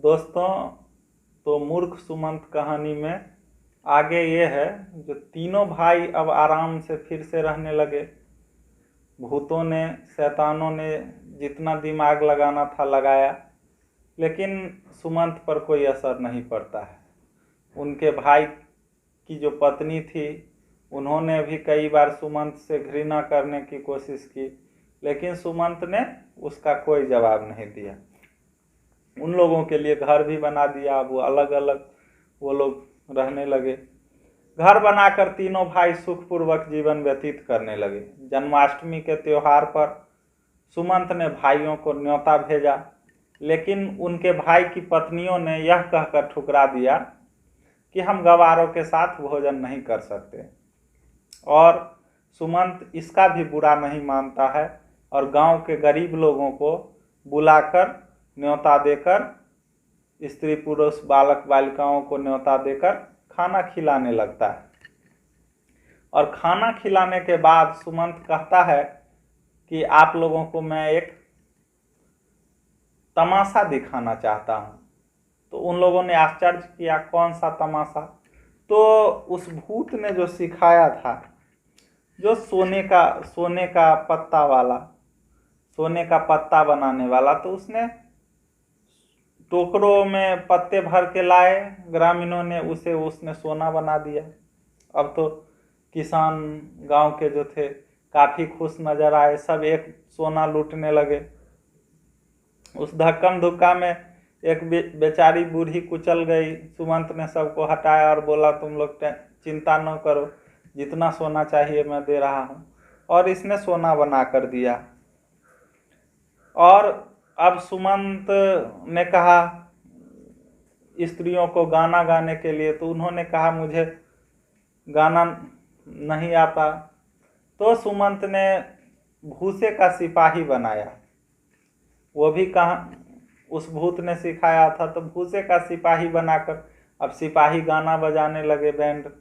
दोस्तों, तो मूर्ख सुमंत कहानी में आगे ये है, जो तीनों भाई अब आराम से फिर से रहने लगे। भूतों ने, शैतानों ने जितना दिमाग लगाना था लगाया, लेकिन सुमंत पर कोई असर नहीं पड़ता है। उनके भाई की जो पत्नी थी, उन्होंने भी कई बार सुमंत से घृणा करने की कोशिश की, लेकिन सुमंत ने उसका कोई जवाब नहीं दिया। उन लोगों के लिए घर भी बना दिया। वो अलग अलग वो लोग रहने लगे। घर बनाकर तीनों भाई सुखपूर्वक जीवन व्यतीत करने लगे। जन्माष्टमी के त्योहार पर सुमंत ने भाइयों को न्योता भेजा, लेकिन उनके भाई की पत्नियों ने यह कहकर ठुकरा दिया कि हम गवारों के साथ भोजन नहीं कर सकते। और सुमंत इसका भी बुरा नहीं मानता है और गांव के गरीब लोगों को बुलाकर न्योता देकर, स्त्री पुरुष बालक बालिकाओं को न्योता देकर खाना खिलाने लगता है। और खाना खिलाने के बाद सुमंत कहता है कि आप लोगों को मैं एक तमाशा दिखाना चाहता हूँ। तो उन लोगों ने आश्चर्य किया, कौन सा तमाशा? तो उस भूत ने जो सिखाया था, जो सोने का पत्ता वाला, सोने का पत्ता बनाने वाला, तो उसने टोकरों में पत्ते भर के लाए। ग्रामीणों ने उसने सोना बना दिया। अब तो किसान गांव के जो थे काफी खुश नजर आए। सब एक सोना लूटने लगे। उस धक्कम धुक्का में एक बेचारी बूढ़ी कुचल गई। सुमंत ने सबको हटाया और बोला, तुम लोग चिंता न करो, जितना सोना चाहिए मैं दे रहा हूँ। और इसने सोना बना कर दिया। और अब सुमंत ने कहा स्त्रियों को गाना गाने के लिए, तो उन्होंने कहा मुझे गाना नहीं आता। तो सुमंत ने भूसे का सिपाही बनाया। वो भी कहा उस भूत ने सिखाया था, तो भूसे का सिपाही बनाकर अब सिपाही गाना बजाने लगे, बैंड।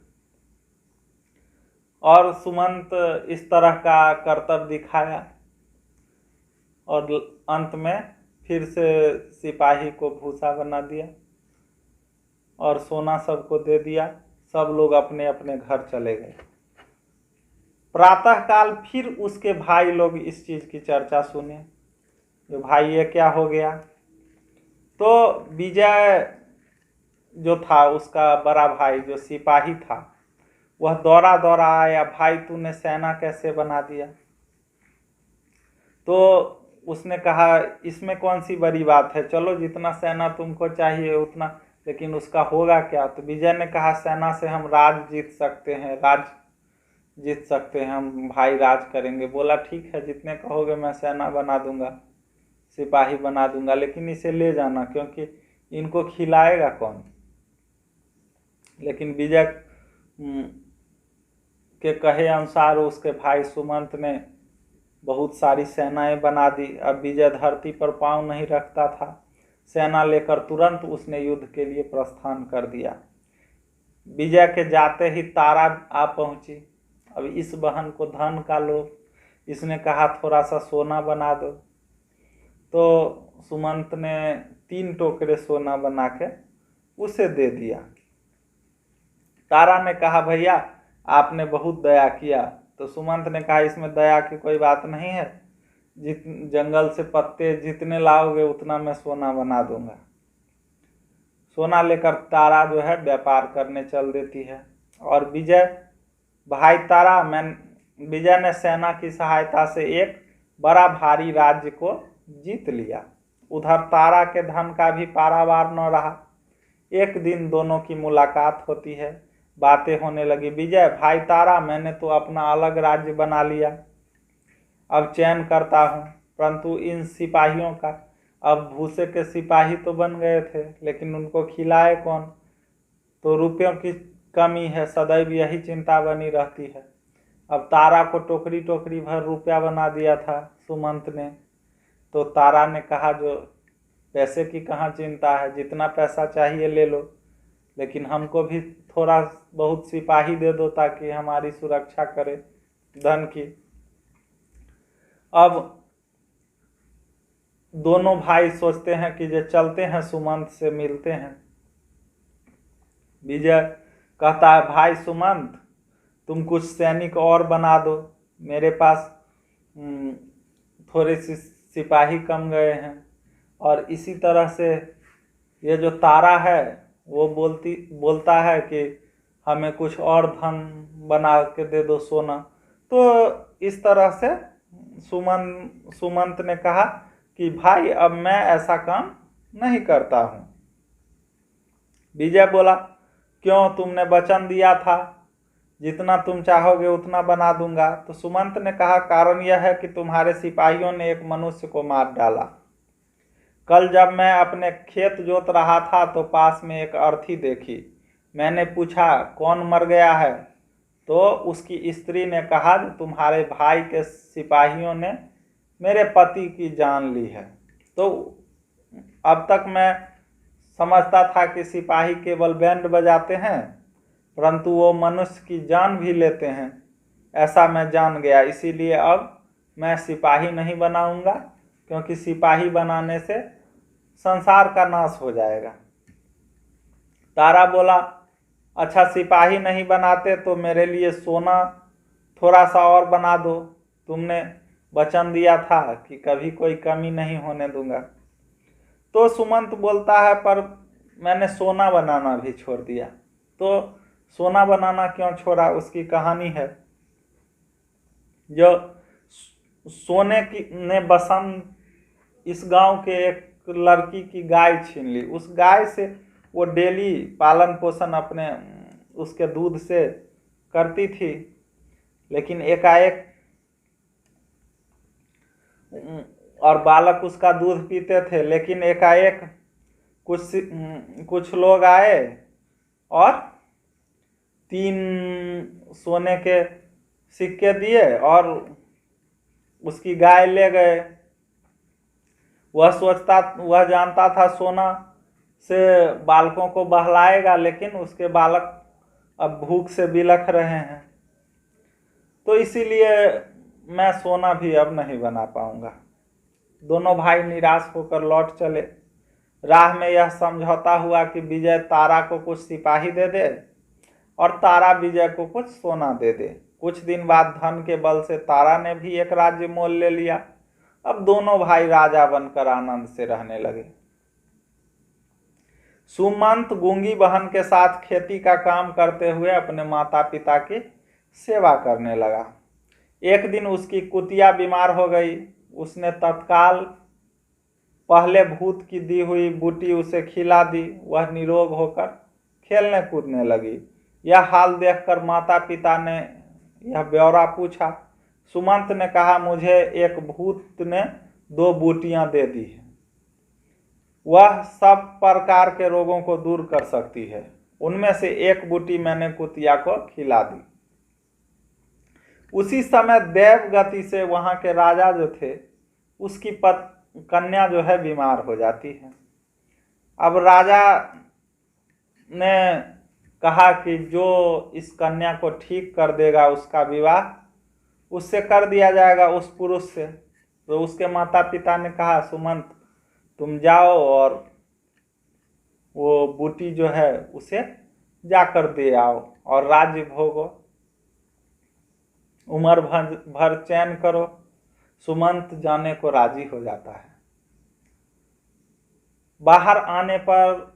और सुमंत इस तरह का करतब दिखाया और अंत में फिर से सिपाही को भूसा बना दिया और सोना सबको दे दिया। सब लोग अपने अपने घर चले गए। प्रातःकाल फिर उसके भाई लोग इस चीज की चर्चा सुने, जो भाई ये क्या हो गया? तो विजय जो था, उसका बड़ा भाई जो सिपाही था, वह दौड़ा दौड़ा आया, भाई तूने सेना कैसे बना दिया? तो उसने कहा इसमें कौन सी बड़ी बात है, चलो जितना सेना तुमको चाहिए उतना, लेकिन उसका होगा क्या? तो विजय ने कहा सेना से हम राज जीत सकते हैं, हम भाई राज करेंगे। बोला ठीक है, जितने कहोगे मैं सेना बना दूंगा, सिपाही बना दूंगा, लेकिन इसे ले जाना, क्योंकि इनको खिलाएगा कौन? लेकिन विजय के कहे अनुसार उसके भाई सुमंत ने बहुत सारी सेनाएं बना दी। अब विजय धरती पर पांव नहीं रखता था। सेना लेकर तुरंत उसने युद्ध के लिए प्रस्थान कर दिया। विजय के जाते ही तारा आ पहुंची। अब इस बहन को धन का लोभ, इसने कहा थोड़ा सा सोना बना दो। तो सुमंत ने 3 टोकरे सोना बना के उसे दे दिया। तारा ने कहा भैया आपने बहुत दया किया। तो सुमंत ने कहा इसमें दया की कोई बात नहीं है, जंगल से पत्ते जितने लाओगे उतना मैं सोना बना दूंगा। सोना लेकर तारा जो है व्यापार करने चल देती है। और विजय ने सेना की सहायता से एक बड़ा भारी राज्य को जीत लिया। उधर तारा के धन का भी पारावार न रहा। एक दिन दोनों की मुलाकात होती है, बातें होने लगी। विजय, भाई तारा, मैंने तो अपना अलग राज्य बना लिया, अब चैन करता हूँ, परंतु इन सिपाहियों का, अब भूसे के सिपाही तो बन गए थे, लेकिन उनको खिलाए कौन? तो रुपयों की कमी है, सदैव यही चिंता बनी रहती है। अब तारा को टोकरी टोकरी भर रुपया बना दिया था सुमंत ने। तो तारा ने कहा जो पैसे की कहाँ चिंता है, जितना पैसा चाहिए ले लो, लेकिन हमको भी थोड़ा बहुत सिपाही दे दो ताकि हमारी सुरक्षा करे धन की। अब दोनों भाई सोचते हैं कि जो चलते हैं सुमंत से मिलते हैं। विजय कहता है भाई सुमंत, तुम कुछ सैनिक और बना दो, मेरे पास थोड़े से सिपाही कम गए हैं। और इसी तरह से ये जो तारा है वो बोलता है कि हमें कुछ और धन बना के दे दो, सोना। तो इस तरह से सुमंत ने कहा कि भाई अब मैं ऐसा काम नहीं करता हूँ। विजय बोला क्यों, तुमने वचन दिया था जितना तुम चाहोगे उतना बना दूंगा। तो सुमंत ने कहा कारण यह है कि तुम्हारे सिपाहियों ने एक मनुष्य को मार डाला। कल जब मैं अपने खेत जोत रहा था तो पास में एक अर्थी देखी। मैंने पूछा कौन मर गया है, तो उसकी स्त्री ने कहा तुम्हारे भाई के सिपाहियों ने मेरे पति की जान ली है। तो अब तक मैं समझता था कि सिपाही केवल बैंड बजाते हैं, परंतु वो मनुष्य की जान भी लेते हैं, ऐसा मैं जान गया। इसीलिए अब मैं सिपाही नहीं बनाऊंगा, क्योंकि सिपाही बनाने से संसार का नाश हो जाएगा। तारा बोला अच्छा सिपाही नहीं बनाते तो मेरे लिए सोना थोड़ा सा और बना दो, तुमने वचन दिया था कि कभी कोई कमी नहीं होने दूंगा। तो सुमंत बोलता है पर मैंने सोना बनाना भी छोड़ दिया। तो सोना बनाना क्यों छोड़ा, उसकी कहानी है। जो सोने की ने बसंत इस गांव के एक लड़की की गाय छीन ली। उस गाय से वो डेली पालन पोषण अपने उसके दूध से करती थी, लेकिन एकाएक और बालक उसका दूध पीते थे, लेकिन एकाएक कुछ लोग आए और 3 सोने के सिक्के दिए और उसकी गाय ले गए। वह जानता था सोना से बालकों को बहलाएगा, लेकिन उसके बालक अब भूख से बिलख रहे हैं। तो इसीलिए मैं सोना भी अब नहीं बना पाऊंगा। दोनों भाई निराश होकर लौट चले। राह में यह समझौता हुआ कि विजय तारा को कुछ सिपाही दे दे और तारा विजय को कुछ सोना दे दे। कुछ दिन बाद धन के बल से तारा ने भी एक राज्य मोल ले लिया। अब दोनों भाई राजा बनकर आनंद से रहने लगे। सुमंत गूंगी बहन के साथ खेती का काम करते हुए अपने माता पिता की सेवा करने लगा। एक दिन उसकी कुतिया बीमार हो गई। उसने तत्काल पहले भूत की दी हुई बूटी उसे खिला दी। वह निरोग होकर खेलने कूदने लगी। यह हाल देखकर माता पिता ने यह ब्यौरा पूछा। सुमंत ने कहा मुझे एक भूत ने 2 बूटियां दे दी है, वह सब प्रकार के रोगों को दूर कर सकती है। उनमें से एक बूटी मैंने कुतिया को खिला दी। उसी समय देव गति से वहां के राजा जो थे उसकी कन्या जो है बीमार हो जाती है। अब राजा ने कहा कि जो इस कन्या को ठीक कर देगा उसका विवाह उससे कर दिया जाएगा, उस पुरुष से। तो उसके माता पिता ने कहा सुमंत तुम जाओ और वो बूटी जो है उसे जाकर दे आओ और राज्य भोगो, उम्र भर चैन करो। सुमंत जाने को राजी हो जाता है। बाहर आने पर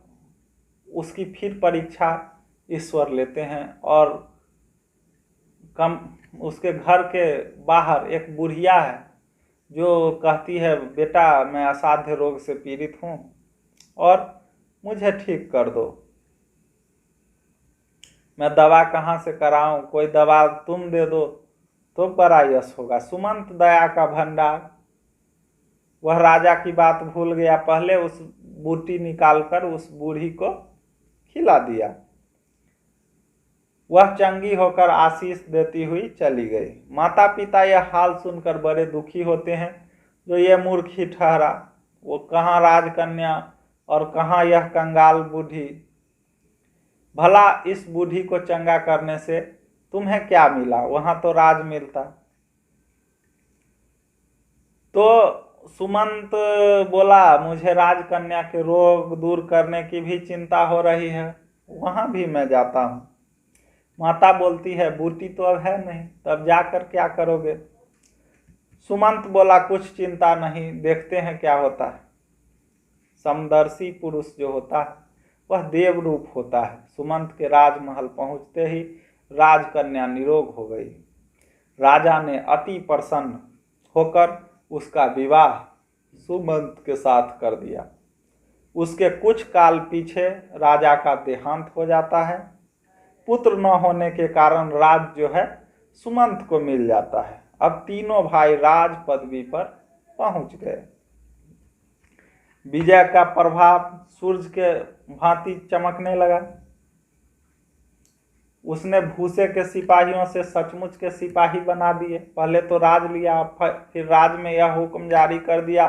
उसकी फिर परीक्षा ईश्वर लेते हैं और उसके घर के बाहर एक बुढ़िया है जो कहती है बेटा मैं असाध्य रोग से पीड़ित हूँ और मुझे ठीक कर दो। मैं दवा कहाँ से कराऊं, कोई दवा तुम दे दो तो बड़ा यश होगा। सुमंत दया का भंडार। वह राजा की बात भूल गया। पहले उस बूटी निकालकर उस बूढ़ी को खिला दिया। वह चंगी होकर आशीष देती हुई चली गई। माता पिता यह हाल सुनकर बड़े दुखी होते हैं। जो ये मूर्ख ही ठहरा, वो कहाँ राजकन्या और कहाँ यह कंगाल बूढ़ी। भला इस बूढ़ी को चंगा करने से तुम्हें क्या मिला, वहां तो राज मिलता। तो सुमंत बोला मुझे राजकन्या के रोग दूर करने की भी चिंता हो रही है, वहाँ भी मैं जाता हूँ। माता बोलती है बूटी तो अब है नहीं, तब जाकर क्या करोगे? सुमंत बोला कुछ चिंता नहीं, देखते हैं क्या होता है। समदर्शी पुरुष जो होता है वह देव रूप होता है। सुमंत के राजमहल पहुंचते ही राजकन्या निरोग हो गई। राजा ने अति प्रसन्न होकर उसका विवाह सुमंत के साथ कर दिया। उसके कुछ काल पीछे राजा का देहांत हो जाता है। पुत्र न होने के कारण राज जो है सुमंत को मिल जाता है। अब तीनों भाई राज पदवी पर पहुंच गए। विजय का प्रभाव सूर्य के भांति चमकने लगा। उसने भूसे के सिपाहियों से सचमुच के सिपाही बना दिए। पहले तो राज लिया, फिर राज में यह हुक्म जारी कर दिया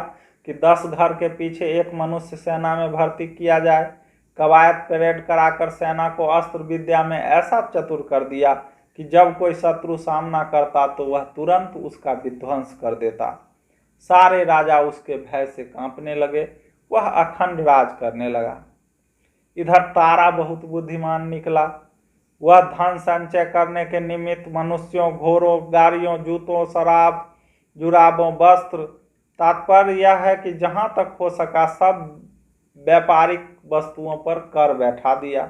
कि 10 घर के पीछे एक मनुष्य सेना में भर्ती किया जाए। कवायद परेड कराकर सेना को अस्त्र विद्या में ऐसा चतुर कर दिया कि जब कोई शत्रु सामना करता तो वह तुरंत उसका विध्वंस कर देता। सारे राजा उसके भय से कांपने लगे। वह अखंड राज करने लगा। इधर तारा बहुत बुद्धिमान निकला। वह धन संचय करने के निमित्त मनुष्यों, घोड़ों, गाड़ियों, जूतों, शराब, जुराबों, वस्त्र, तात्पर्य यह है कि जहां तक हो सका सब व्यापारिक वस्तुओं पर कर बैठा दिया।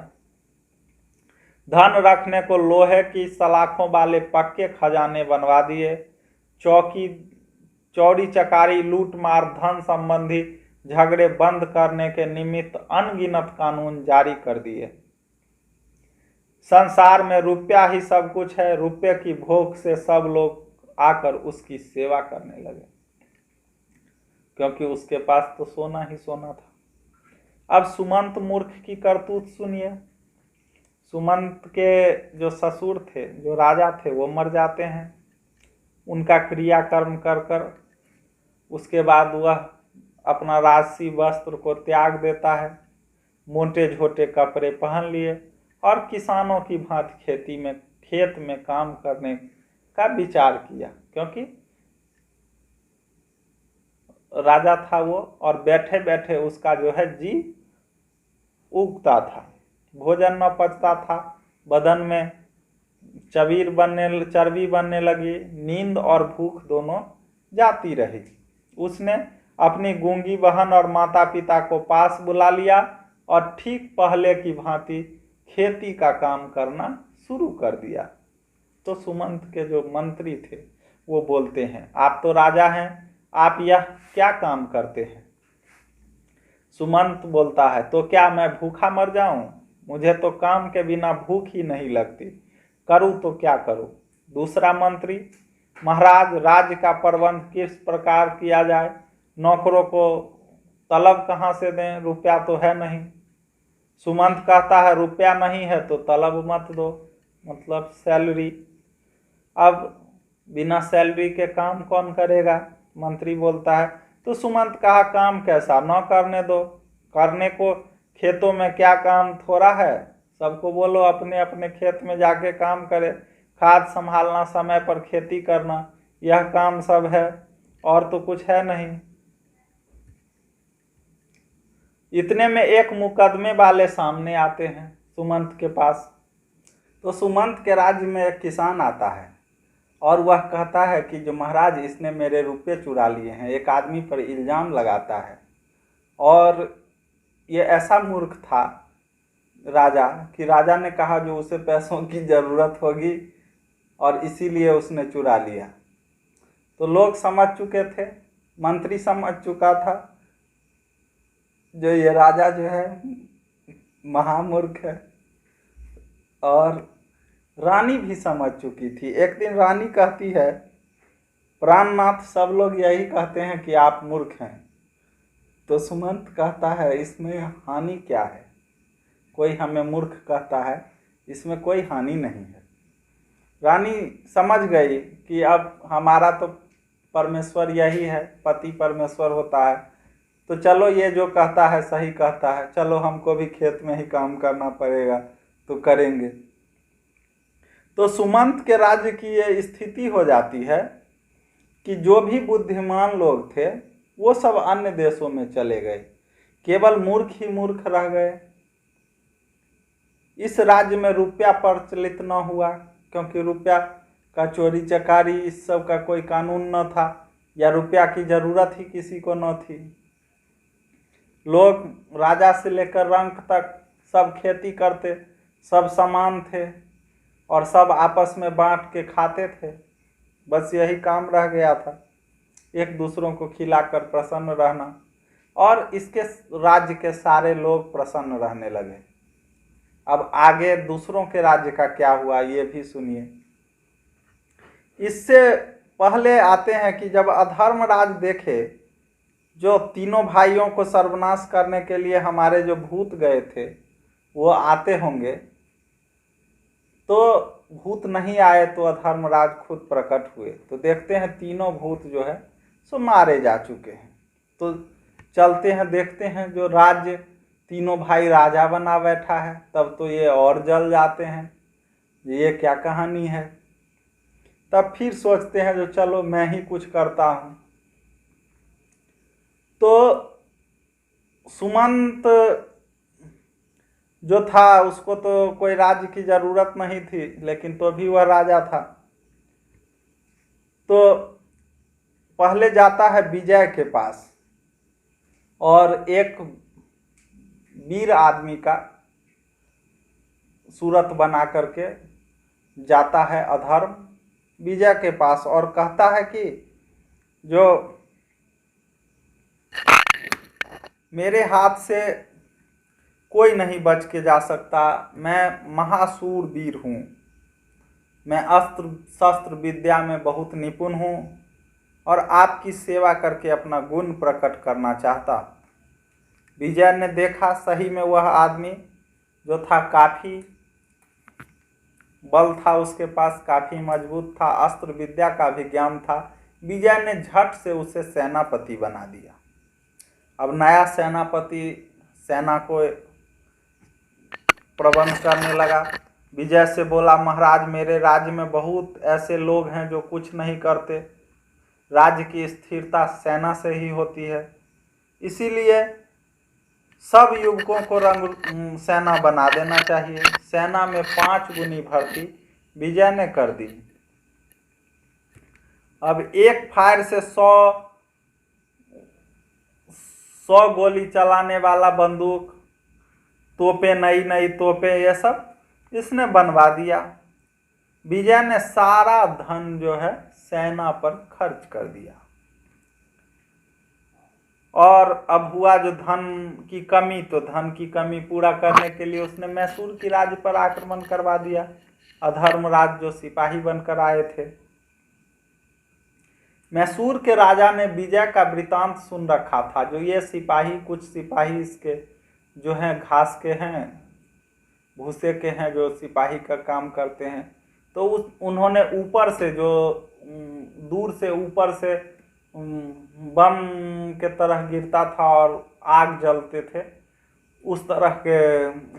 धन रखने को लोहे की सलाखों वाले पक्के खजाने बनवा दिए। चौरी चकारी, लूट मार, धन संबंधी झगड़े बंद करने के निमित्त अनगिनत कानून जारी कर दिए। संसार में रुपया ही सब कुछ है। रुपये की भोग से सब लोग आकर उसकी सेवा करने लगे, क्योंकि उसके पास तो सोना ही सोना था। अब सुमंत मूर्ख की करतूत सुनिए। सुमंत के जो ससुर थे, जो राजा थे, वो मर जाते हैं। उनका क्रियाकर्म कर कर उसके बाद वह अपना राजसी वस्त्र को त्याग देता है। मोटे झोटे कपड़े पहन लिए और किसानों की भांति खेत में काम करने का विचार किया, क्योंकि राजा था वो, और बैठे बैठे उसका जो है जी उगता था, भोजन न पचता था, बदन में चर्बी बनने लगी, नींद और भूख दोनों जाती रही। उसने अपनी गूंगी बहन और माता पिता को पास बुला लिया और ठीक पहले की भांति खेती का काम करना शुरू कर दिया। तो सुमंत के जो मंत्री थे वो बोलते हैं, आप तो राजा हैं, आप यह क्या काम करते हैं? सुमंत बोलता है, तो क्या मैं भूखा मर जाऊं? मुझे तो काम के बिना भूख ही नहीं लगती, करूं तो क्या करूं? दूसरा मंत्री, महाराज, राज्य का प्रबंध किस प्रकार किया जाए? नौकरों को तलब कहाँ से दें? रुपया तो है नहीं। सुमंत कहता है, रुपया नहीं है तो तलब मत दो, मतलब सैलरी। अब बिना सैलरी के काम कौन करेगा? मंत्री बोलता है। तो सुमंत कहा, काम कैसा? न करने दो। करने को खेतों में क्या काम थोड़ा है? सबको बोलो अपने अपने खेत में जाके काम करे। खाद संभालना, समय पर खेती करना, यह काम सब है, और तो कुछ है नहीं। इतने में एक मुकदमे वाले सामने आते हैं सुमंत के पास। तो सुमंत के राज्य में एक किसान आता है और वह कहता है कि जो महाराज, इसने मेरे रुपये चुरा लिए हैं। एक आदमी पर इल्ज़ाम लगाता है, और ये ऐसा मूर्ख था राजा कि राजा ने कहा जो उसे पैसों की ज़रूरत होगी और इसीलिए उसने चुरा लिया। तो लोग समझ चुके थे, मंत्री समझ चुका था, जो ये राजा जो है महामूर्ख है, और रानी भी समझ चुकी थी। एक दिन रानी कहती है, प्राणनाथ, सब लोग यही कहते हैं कि आप मूर्ख हैं। तो सुमंत कहता है, इसमें हानि क्या है? कोई हमें मूर्ख कहता है, इसमें कोई हानि नहीं है। रानी समझ गई कि अब हमारा तो परमेश्वर यही है, पति परमेश्वर होता है, तो चलो ये जो कहता है सही कहता है, चलो हमको भी खेत में ही काम करना पड़ेगा तो करेंगे। तो सुमंत के राज्य की ये स्थिति हो जाती है कि जो भी बुद्धिमान लोग थे वो सब अन्य देशों में चले गए, केवल मूर्ख ही मूर्ख रह गए। इस राज्य में रुपया प्रचलित न हुआ, क्योंकि रुपया का चोरी चकारी इस सब का कोई कानून न था, या रुपया की जरूरत ही किसी को न थी। लोग राजा से लेकर रंक तक सब खेती करते, सब समान थे और सब आपस में बांट के खाते थे। बस यही काम रह गया था, एक दूसरों को खिलाकर प्रसन्न रहना, और इसके राज्य के सारे लोग प्रसन्न रहने लगे। अब आगे दूसरों के राज्य का क्या हुआ ये भी सुनिए। इससे पहले आते हैं कि जब अधर्मराज देखे जो तीनों भाइयों को सर्वनाश करने के लिए हमारे जो भूत गए थे वो आते होंगे, तो भूत नहीं आए तो अधर्मराज खुद प्रकट हुए, तो देखते हैं तीनों भूत जो है सो मारे जा चुके हैं। तो चलते हैं देखते हैं, जो राज्य तीनों भाई राजा बना बैठा है, तब तो ये और जल जाते हैं, ये क्या कहानी है। तब फिर सोचते हैं जो चलो मैं ही कुछ करता हूँ। तो सुमंत जो था उसको तो कोई राज्य की जरूरत नहीं थी, लेकिन तो भी वह राजा था। तो पहले जाता है विजय के पास और एक वीर आदमी का सूरत बना करके जाता है अधर्म विजय के पास और कहता है कि जो मेरे हाथ से कोई नहीं बच के जा सकता, मैं महासूर वीर हूँ, मैं अस्त्र शस्त्र विद्या में बहुत निपुण हूँ और आपकी सेवा करके अपना गुण प्रकट करना चाहता। विजय ने देखा सही में वह आदमी जो था काफ़ी बल था उसके पास, काफ़ी मजबूत था, अस्त्र विद्या का भी ज्ञान था। विजय ने झट से उसे सेनापति बना दिया। अब नया सेनापति सेना को प्रबंध करने लगा। विजय से बोला, महाराज मेरे राज्य में बहुत ऐसे लोग हैं जो कुछ नहीं करते, राज्य की स्थिरता सेना से ही होती है, इसीलिए सब युवकों को रंग सेना बना देना चाहिए। सेना में 5 गुनी भर्ती विजय ने कर दी। अब एक फायर से 100 गोली चलाने वाला बंदूक, तोपें, नई नई तोपें, ये सब इसने बनवा दिया। विजय ने सारा धन जो है सेना पर खर्च कर दिया और अब हुआ जो धन की कमी, तो धन की कमी पूरा करने के लिए उसने मैसूर की राज्य पर आक्रमण करवा दिया। अधर्मराज जो सिपाही बनकर आए थे, मैसूर के राजा ने विजय का वृतांत सुन रखा था। जो ये सिपाही, कुछ सिपाही इसके जो हैं घास के हैं, भूसे के हैं, जो सिपाही का काम करते हैं, तो उन्होंने ऊपर से जो दूर से ऊपर से बम के तरह गिरता था और आग जलते थे, उस तरह के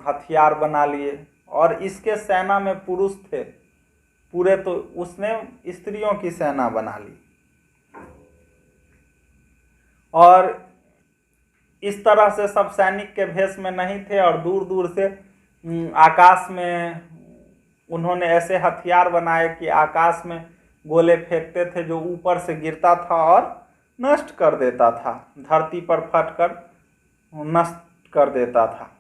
हथियार बना लिए। और इसके सेना में पुरुष थे पूरे, तो उसने स्त्रियों की सेना बना ली। और इस तरह से सब सैनिक के भेष में नहीं थे और दूर दूर से आकाश में उन्होंने ऐसे हथियार बनाए कि आकाश में गोले फेंकते थे जो ऊपर से गिरता था और नष्ट कर देता था, धरती पर फटकर नष्ट कर देता था।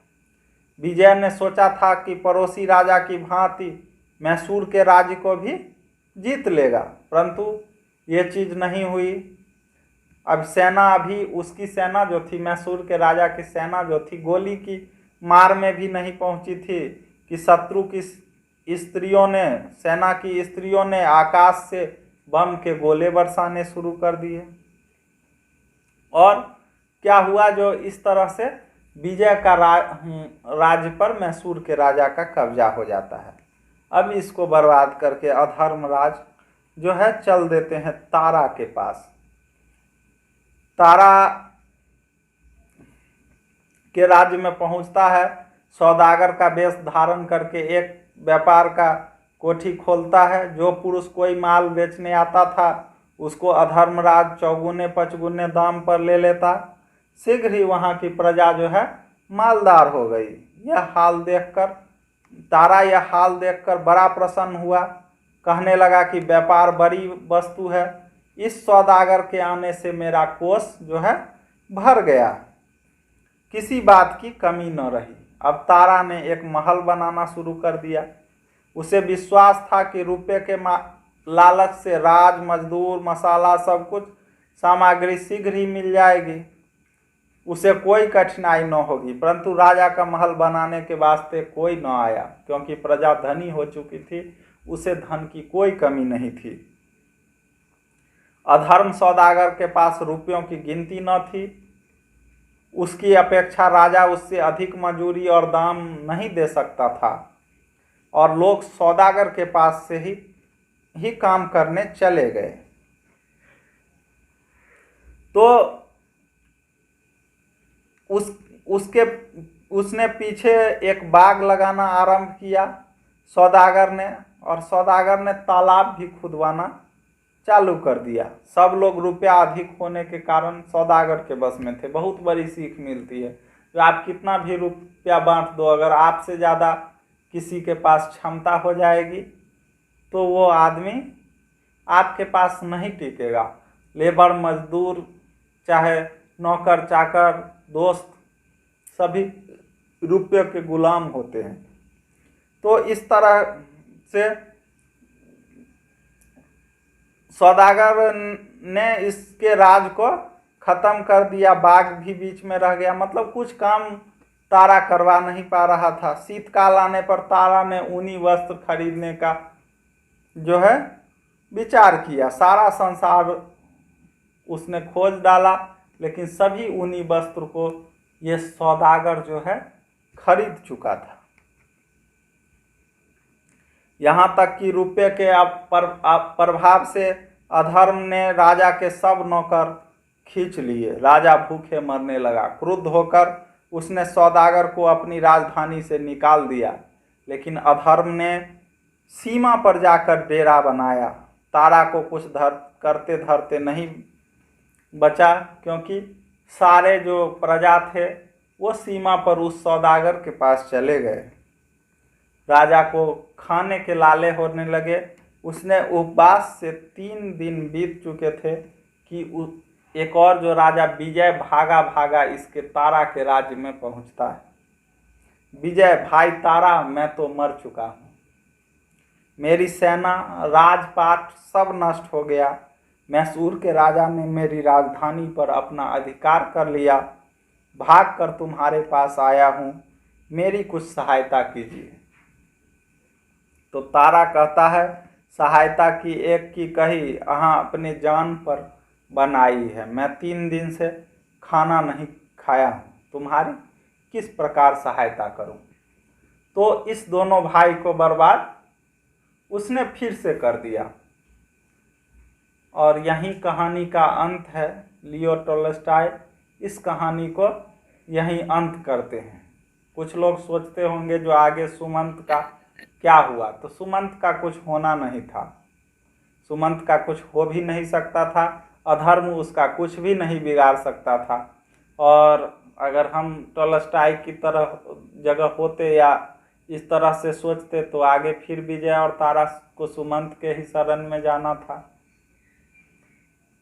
विजय ने सोचा था कि पड़ोसी राजा की भांति मैसूर के राज्य को भी जीत लेगा, परंतु ये चीज़ नहीं हुई। अब सेना, अभी उसकी सेना जो थी, मैसूर के राजा की सेना जो थी, गोली की मार में भी नहीं पहुंची थी कि शत्रु की स्त्रियों ने, सेना की स्त्रियों ने आकाश से बम के गोले बरसाने शुरू कर दिए। और क्या हुआ, जो इस तरह से विजय का राज्य पर मैसूर के राजा का कब्जा हो जाता है। अब इसको बर्बाद करके अधर्मराज जो है चल देते हैं तारा के पास। तारा के राज्य में पहुंचता है, सौदागर का वेश धारण करके एक व्यापार का कोठी खोलता है। जो पुरुष कोई माल बेचने आता था उसको अधर्मराज चौगुने पचगुने दाम पर ले लेता। शीघ्र ही वहाँ की प्रजा जो है मालदार हो गई। यह हाल देखकर बड़ा प्रसन्न हुआ, कहने लगा कि व्यापार बड़ी वस्तु है, इस सौदागर के आने से मेरा कोष जो है भर गया, किसी बात की कमी न रही। अब तारा ने एक महल बनाना शुरू कर दिया। उसे विश्वास था कि रुपये के लालच से राज, मजदूर, मसाला, सब कुछ सामग्री शीघ्र ही मिल जाएगी, उसे कोई कठिनाई न होगी। परंतु राजा का महल बनाने के वास्ते कोई न आया, क्योंकि प्रजा धनी हो चुकी थी, उसे धन की कोई कमी नहीं थी। अधर्म सौदागर के पास रुपयों की गिनती न थी, उसकी अपेक्षा राजा उससे अधिक मजूरी और दाम नहीं दे सकता था, और लोग सौदागर के पास से ही काम करने चले गए। तो उसने पीछे एक बाग लगाना आरंभ किया सौदागर ने, और सौदागर ने तालाब भी खुदवाना चालू कर दिया। सब लोग रुपया अधिक होने के कारण सौदागर के बस में थे। बहुत बड़ी सीख मिलती है, जो आप कितना भी रुपया बांट दो, अगर आपसे ज़्यादा किसी के पास क्षमता हो जाएगी तो वो आदमी आपके पास नहीं टिकेगा। लेबर, मजदूर, चाहे नौकर चाकर, दोस्त, सभी रुपये के गुलाम होते हैं। तो इस तरह से सौदागर ने इसके राज को खत्म कर दिया। बाग भी बीच में रह गया, मतलब कुछ काम तारा करवा नहीं पा रहा था। शीतकाल आने पर तारा ने ऊनी वस्त्र खरीदने का जो है विचार किया। सारा संसार उसने खोज डाला, लेकिन सभी ऊनी वस्त्र को ये सौदागर जो है खरीद चुका था। यहाँ तक कि रुपये के प्रभाव से अधर्म ने राजा के सब नौकर खींच लिए। राजा भूखे मरने लगा। क्रुद्ध होकर उसने सौदागर को अपनी राजधानी से निकाल दिया, लेकिन अधर्म ने सीमा पर जाकर डेरा बनाया। तारा को कुछ करते धरते नहीं बचा, क्योंकि सारे जो प्रजा थे वो सीमा पर उस सौदागर के पास चले गए। राजा को खाने के लाले होने लगे। उसने उपवास से 3 दिन बीत चुके थे कि एक और जो राजा विजय भागा भागा इसके तारा के राज्य में पहुंचता है। विजय, भाई तारा, मैं तो मर चुका हूँ, मेरी सेना, राजपाट सब नष्ट हो गया। मैसूर के राजा ने मेरी राजधानी पर अपना अधिकार कर लिया। भाग कर तुम्हारे पास आया हूँ, मेरी कुछ सहायता कीजिए। तो तारा कहता है, सहायता की एक की कही अहाँ अपने जान पर बनाई है। मैं 3 दिन से खाना नहीं खाया हूँ, तुम्हारी किस प्रकार सहायता करूँ। तो इस दोनों भाई को बर्बाद उसने फिर से कर दिया। और यही कहानी का अंत है। लियो टोल्स्टॉय इस कहानी को यहीं अंत करते हैं। कुछ लोग सोचते होंगे जो आगे सुमंत का क्या हुआ, तो सुमंत का कुछ होना नहीं था। सुमंत का कुछ हो भी नहीं सकता था। अधर्म उसका कुछ भी नहीं बिगाड़ सकता था। और अगर हम टोल्स्टॉय की तरह जगह होते या इस तरह से सोचते तो आगे फिर विजय और तारा को सुमंत के ही शरण में जाना था।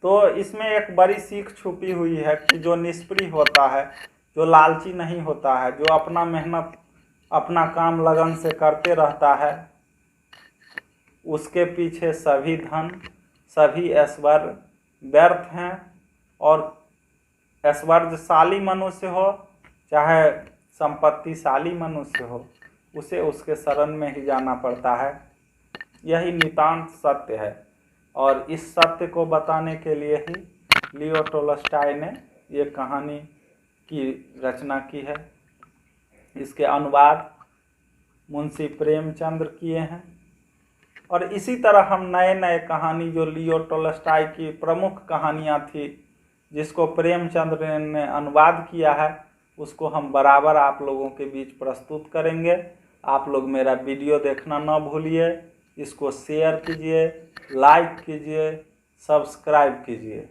तो इसमें एक बड़ी सीख छुपी हुई है कि जो निष्प्रिय होता है, जो लालची नहीं होता है, जो अपना मेहनत अपना काम लगन से करते रहता है, उसके पीछे सभी धन, सभी ऐश्वर्य व्यर्थ हैं। और ऐश्वर्यशाली मनुष्य हो चाहे संपत्तिशाली मनुष्य हो, उसे उसके शरण में ही जाना पड़ता है। यही नितांत सत्य है। और इस सत्य को बताने के लिए ही लियो टोल्स्टॉय ने ये कहानी की रचना की है। इसके अनुवाद मुंशी प्रेमचंद्र किए हैं। और इसी तरह हम नए नए कहानी जो लियो टोल्स्टॉय की प्रमुख कहानियाँ थी, जिसको प्रेमचंद्र ने अनुवाद किया है, उसको हम बराबर आप लोगों के बीच प्रस्तुत करेंगे। आप लोग मेरा वीडियो देखना ना भूलिए, इसको शेयर कीजिए, लाइक कीजिए, सब्सक्राइब कीजिए।